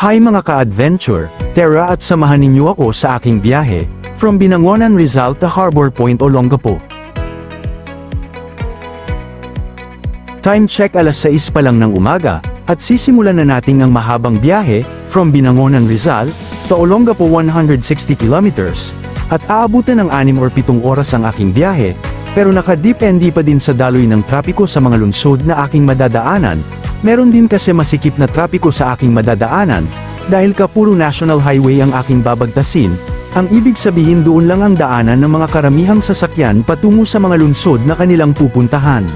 Hi mga ka-adventure, tara at samahan ninyo ako sa aking biyahe, from Binangonan, Rizal to Harbor Point, Olongapo. Time check alas 6 pa lang ng umaga, at sisimulan na natin ang mahabang biyahe, from Binangonan, Rizal, to Olongapo 160 kilometers, at aabutan ng 6 or 7 oras ang aking biyahe, pero nakadepende pa din sa daloy ng trapiko sa mga lungsod na aking madadaanan. Meron din kasi masikip na trapiko sa aking madadaanan, dahil puro national highway ang aking babagtasin, ang ibig sabihin doon lang ang daanan ng mga karamihang sasakyan patungo sa mga lungsod na kanilang pupuntahan.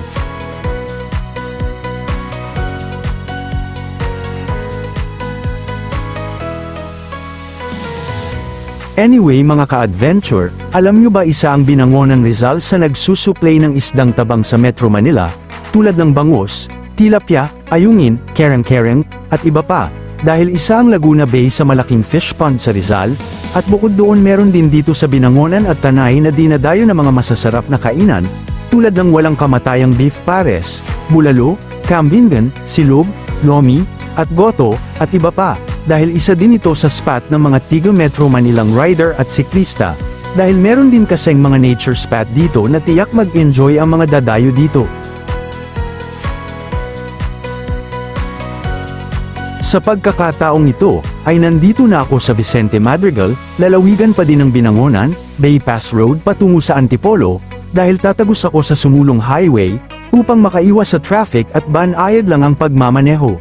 Anyway mga ka-adventure, alam nyo ba isa ang Binangonan, Rizal sa nagsusuplay ng isdang tabang sa Metro Manila, tulad ng bangus, tilapia, ayungin, kereng-kereng, at iba pa, dahil isa ang Laguna Bay sa malaking fish pond sa Rizal, at bukod doon meron din dito sa Binangonan at Tanay na dinadayo ng mga masasarap na kainan, tulad ng walang kamatayang beef pares, bulalo, kambingan, silog, lomi, at goto, at iba pa, dahil isa din ito sa spot ng mga tiga Metro Manilang rider at siklista, dahil meron din kaseng mga nature spot dito na tiyak mag-enjoy ang mga dadayo dito. Sa pagkakataong ito, ay nandito na ako sa Vicente Madrigal, lalawigan pa din ng Binangonan, Bypass Road patungo sa Antipolo, dahil tatagos ako sa sumulong highway, upang makaiwas sa traffic at banayad lang ang pagmamaneho.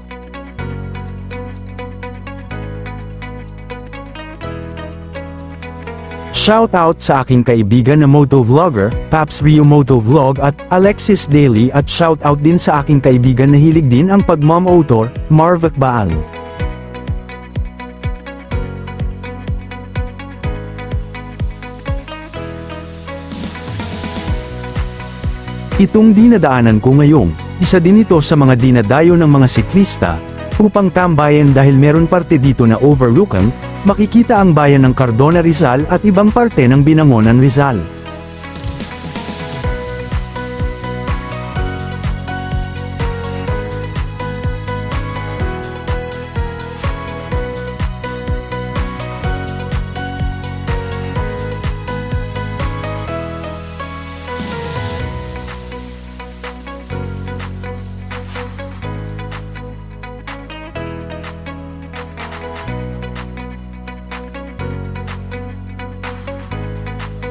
Shoutout sa aking kaibigan na motovlogger, Paps Rio Motovlog at Alexis Daily, at shoutout din sa aking kaibigan na hilig din ang pagmamautor, Marv Baal. Itong dinadaanan ko ngayong, isa din ito sa mga dinadayo ng mga siklista, upang tambayan dahil meron parte dito na overlookan, makikita ang bayan ng Cardona, Rizal at ibang parte ng Binangonan, Rizal.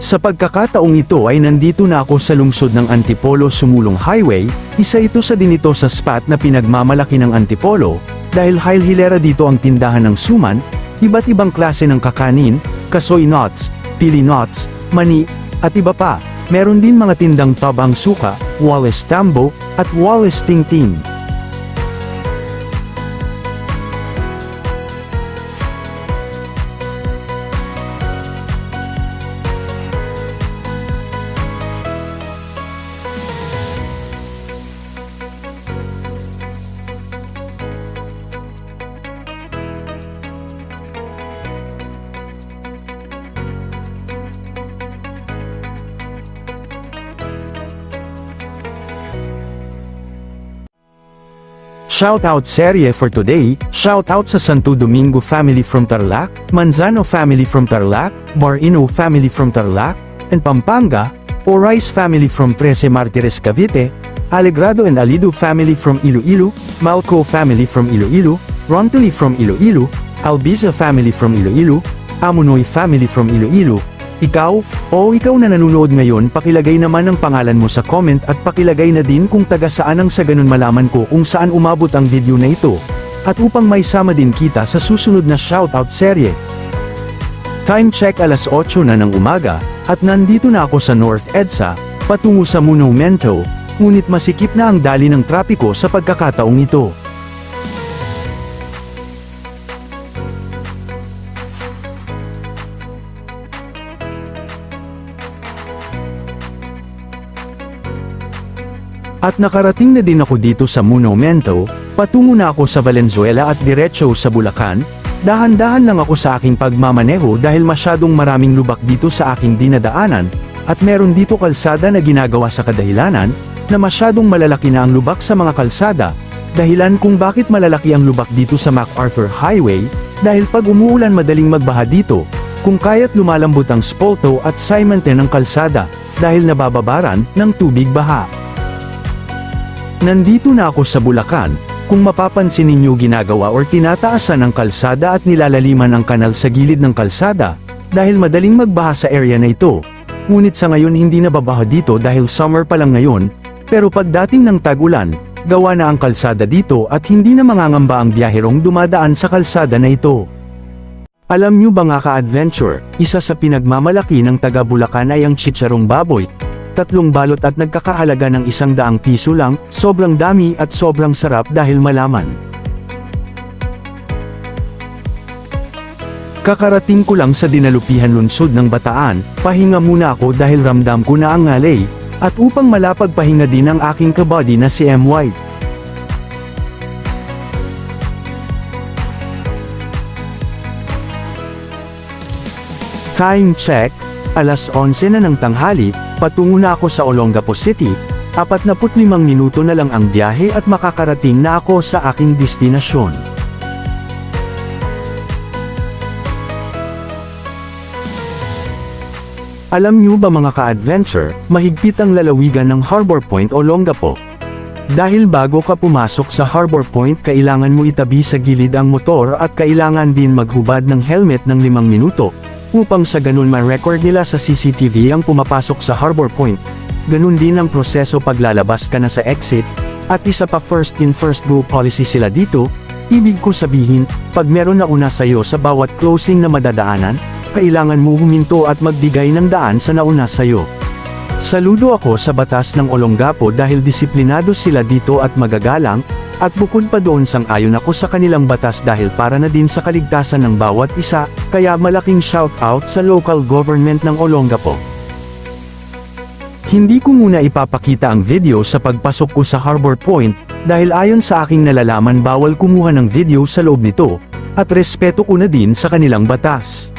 Sa pagkakataong ito ay nandito na ako sa lungsod ng Antipolo Sumulong Highway, isa ito sa dinito sa spot na pinagmamalaki ng Antipolo, dahil hilera dito ang tindahan ng suman, iba't ibang klase ng kakanin, kasoy nuts, pili nuts, mani, at iba pa. Meron din mga tindang tabang suka, Wallace Tambo, at Wallace Tingting. Shoutout serye for today, shoutout sa Santo Domingo family from Tarlac, Manzano family from Tarlac, Barino family from Tarlac, and Pampanga, Orice family from Trece Martires Cavite, Alegrado and Alido family from Iloilo, Malco family from Iloilo, Rontuli from Iloilo, Albiza family from Iloilo, Amunoy family from Iloilo. Ikaw na nanonood ngayon, pakilagay naman ang pangalan mo sa comment at pakilagay na din kung taga saan ang sa ganun malaman ko kung saan umabot ang video na ito. At upang may sama din kita sa susunod na shoutout serye. Time check alas 8 na ng umaga, at nandito na ako sa North EDSA, patungo sa Monumento, ngunit masikip na ang dali ng trapiko sa pagkakataong ito. At nakarating na din ako dito sa Monumento, patungo na ako sa Valenzuela at diretso sa Bulacan. Dahan-dahan lang ako sa aking pagmamaneho dahil masyadong maraming lubak dito sa aking dinadaanan, at meron dito kalsada na ginagawa sa kadahilanan, na masyadong malalaki na ang lubak sa mga kalsada, dahilan kung bakit malalaki ang lubak dito sa MacArthur Highway, dahil pag umuulan madaling magbaha dito, kung kaya't lumalambot ang spalto at simente ng kalsada, dahil nabababaran ng tubig baha. Nandito na ako sa Bulacan, kung mapapansin ninyo ginagawa or tinataasan ang kalsada at nilalaliman ang kanal sa gilid ng kalsada, dahil madaling magbaha sa area na ito. Ngunit sa ngayon hindi nababaha dito dahil summer pa lang ngayon, pero pagdating ng tag-ulan, gawa na ang kalsada dito at hindi na mangangamba ang biyaherong dumadaan sa kalsada na ito. Alam nyo ba nga ka-adventure, isa sa pinagmamalaki ng taga Bulacan ay ang chicharong baboy. 3 balot at nagkakahalaga ng 100 piso lang, sobrang dami at sobrang sarap dahil malaman. Kakarating ko lang sa dinalupihan lungsod ng Bataan, pahinga muna ako dahil ramdam ko na ang ngalay, at upang malapagpahinga din ang aking kabady na si MY. Time check, alas 11 na ng tanghali, patungo na ako sa Olongapo City, 45 minuto na lang ang biyahe at makakarating na ako sa aking destinasyon. Alam nyo ba mga ka-adventure, mahigpit ang lalawigan ng Harbor Point Olongapo. Dahil bago ka pumasok sa Harbor Point kailangan mo itabi sa gilid ang motor at kailangan din maghubad ng helmet ng 5 minuto, upang sa ganun ma-record nila sa CCTV ang pumapasok sa Harbor Point. Ganun din ang proseso paglalabas ka na sa exit, at isa pa first in first go policy sila dito, ibig ko sabihin, pag meron na una sa'yo sa bawat closing na madadaanan, kailangan mo huminto at magbigay ng daan sa nauna sa'yo. Saludo ako sa batas ng Olongapo dahil disiplinado sila dito at magagalang, at bukod pa doon sang-ayon ako sa kanilang batas dahil para na din sa kaligtasan ng bawat isa, kaya malaking shout out sa local government ng Olongapo. Hindi ko muna ipapakita ang video sa pagpasok ko sa Harbor Point, dahil ayon sa aking nalalaman bawal kumuha ng video sa loob nito, at respeto ko na din sa kanilang batas.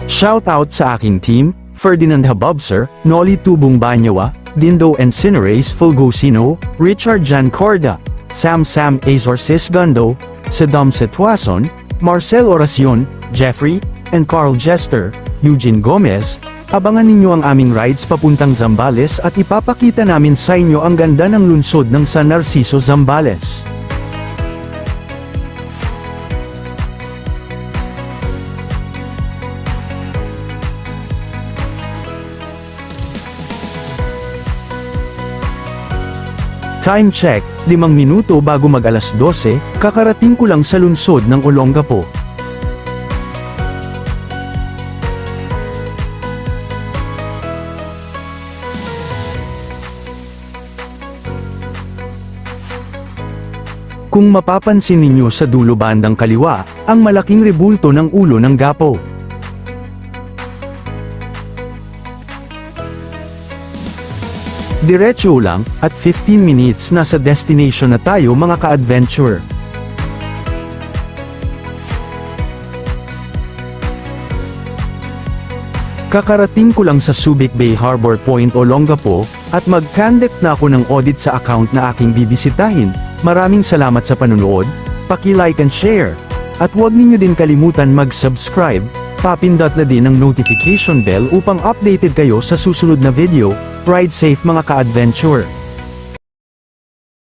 Shout out sa aking team, Ferdinand Hababser, Noli Tubong Banyawa, Dindo Encinares Fulgosino, Richard Jan Corda, Sam Azor Sisgundo, Saddam Setwason, Marcel Oracion, Jeffrey, and Carl Jester, Eugene Gomez. Abangan ninyo ang aming rides papuntang Zambales at ipapakita namin sa inyo ang ganda ng lungsod ng San Narciso, Zambales. Time check, 5 minuto bago mag alas 12, kakarating ko lang sa lungsod ng Olongapo. Kung mapapansin ninyo sa dulo bandang kaliwa, ang malaking rebulto ng ulo ng gapo. Diretso lang, at 15 minutes nasa destination na tayo mga ka-adventure. Kakarating ko lang sa Subic Bay Harbor Point Olongapo, at mag-conduct na ako ng audit sa account na aking bibisitahin. Maraming salamat sa panunood, paki-like and share, at huwag ninyo din kalimutan mag-subscribe, papindot na din ang notification bell upang updated kayo sa susunod na video. Ride safe mga ka-adventure!